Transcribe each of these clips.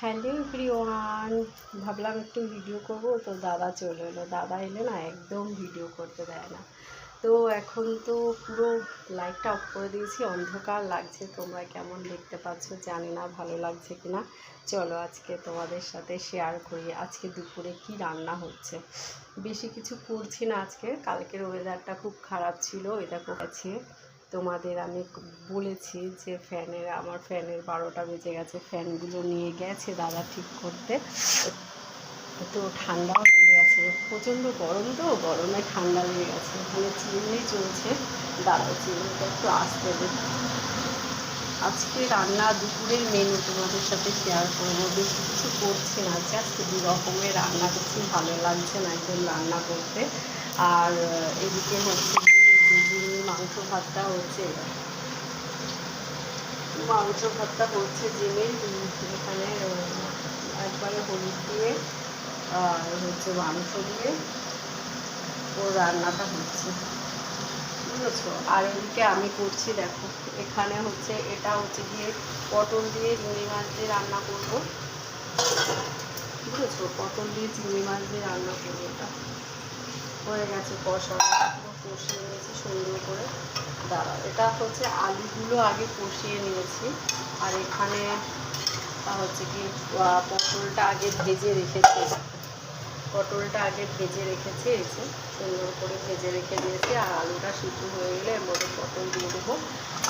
Hello everyone, ভাবলাম একটু video করব, তো দাদা চলে এলো। দাদা এলে না একদম ভিডিও করতে দেয় না। তো এখন তো পুরো লাইটটা অফ করে দিয়েছি, অন্ধকার লাগছে। তোমরা কেমন দেখতে পাচ্ছ জানি না, ভালো লাগছে কি না। চলো আজকে তোমাদের সাথে শেয়ার করি আজকে দুপুরে কি রান্না হচ্ছে। বেশি কিছু করছি না আজকে, কালকের ওয়েদারটা খুব খারাপ ছিল। ওই দেখো আছে, তোমাদের আমি বলেছি যে আমার ফ্যানের 12টা বেজে গেছে। ফ্যানগুলো নিয়ে গেছে দাদা ঠিক করতে, তো ঠান্ডাও লেগে গেছে। প্রচণ্ড গরম, তো গরমে ঠান্ডা লেগে গেছে। এখানে চিমনি চলছে, দাদা চিমনিটা একটু আসতে দেবে। আজকে রান্না দুপুরের মেনু তোমাদের সাথে শেয়ার করবো। বেশি কিছু করছি না, জাস্ট 2 রকমের রান্না করছি, ভালো লাগছে না একদম রান্না করতে। আর এদিকে হচ্ছে মাংস ভাতটা হচ্ছে, জিমের এখানে একবারে হলুদ দিয়ে আর হচ্ছে মাংস দিয়ে ওর রান্নাটা হচ্ছে, বুঝেছো। আর এদিকে আমি করছি, দেখো এখানে হচ্ছে, এটা হচ্ছে গিয়ে পটল দিয়ে চিংড়ি মাছ দিয়ে রান্না করবো, বুঝেছো। পটল দিয়ে চিংড়ি মাছ দিয়ে রান্না করবো। এটা হয়ে গেছে, কষিয়ে নিয়েছি সুন্দর করে। দাঁড়াও, এটা হচ্ছে আলুগুলো আগে কষিয়ে নিয়েছি। আর এখানে হচ্ছে কি পটলটা আগে ভেজে রেখেছি, এসে সুন্দর করে ভেজে রেখে দিয়েছি। আর আলুটা সিদ্ধ হয়ে গেলে এর মধ্যে পটল দিয়ে দেবো।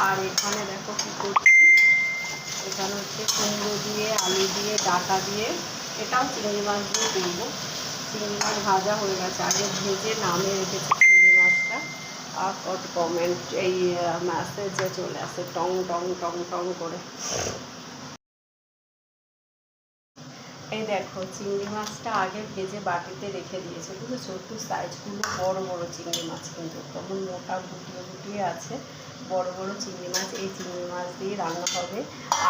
আর এখানে দেখো কী করছি, এখানে হচ্ছে কুমড়ো দিয়ে, আলু দিয়ে, ডাঁটা দিয়ে, এটাও চিংড়ি মাছ দিয়ে করবো। চিংড়ি মাছ ভাজা হয়ে গেছে, আগে ভেজে নামিয়ে রেখেছি চিংড়ি মাছটা। আর কত কমেন্ট এই মেসেজে চলে আসে, টং টং টং টং করে। এই দেখো চিংড়ি মাছটা আগে ভেজে বাটিতে রেখে দিয়েছে, বুঝেছো। একটু সাইজগুলো বড় বড় চিংড়ি মাছ, কিন্তু তখন মোটা গুটিয়ে গুটিয়ে আছে, বড় বড় চিংড়ি মাছ। এই চিংড়ি মাছ দিয়ে রান্না হবে।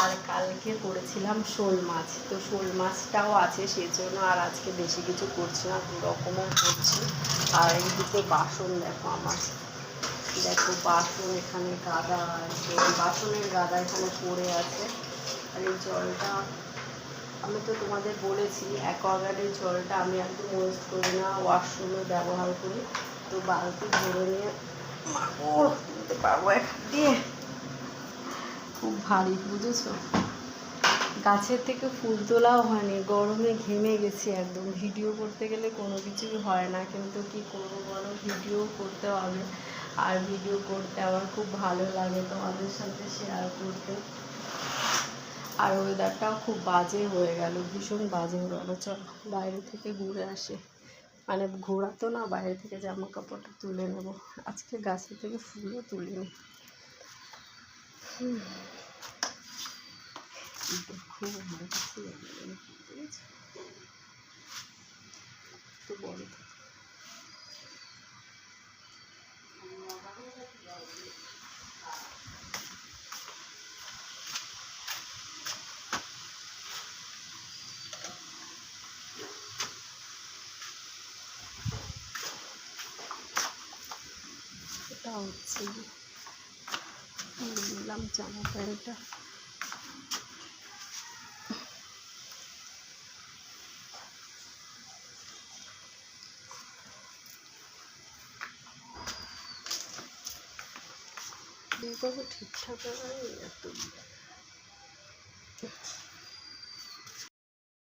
আর কালকে করেছিলাম শোল মাছ, তো শোল মাছটাও আছে, সেই জন্য আর আজকে বেশি কিছু করছি না, 2 রকমের করছি। আর এই দুটো বাসন দেখো আমার, দেখো বাসন এখানে গাদা, বাসনের গাদা এখানে পড়ে আছে। আর এই জলটা, আমি তো তোমাদের বলেছি অ্যাকোয়াগার্ডের জলটা আমি একদম ওয়েস্ট করি না, ওয়াশরুমে ব্যবহার করি। তো বালতি ভরে নিয়ে তুলতে পারবো এক দিয়ে, খুব ভারী, বুঝেছো। গাছের থেকে ফুল তোলাও হয়নি, গরমে ঘেমে গেছি একদম। ভিডিও করতে গেলে কোনো কিছুই হয় না, কিন্তু কি করবো বলো, ভিডিও করতে হবে। আর ভিডিও করতে আমার খুব ভালো লাগে, তোমাদের সাথে শেয়ার করতে। আর ওয়েদারটাও খুব বাজে হয়ে গেল, ভীষণ বাজে হয়ে গেলো। চল বাইরে থেকে ঘুরে আসে, মানে ঘোরা তো না, বাইরে থেকে জামা কাপড়টা তুলে নেবো। আজকে গাছের থেকে ফুলও তুলিনি। খুব আমার কাছে তো বড় এটা হচ্ছে নিলাম জামা প্যান্টটা। এইভাবে ঠিকঠাক এত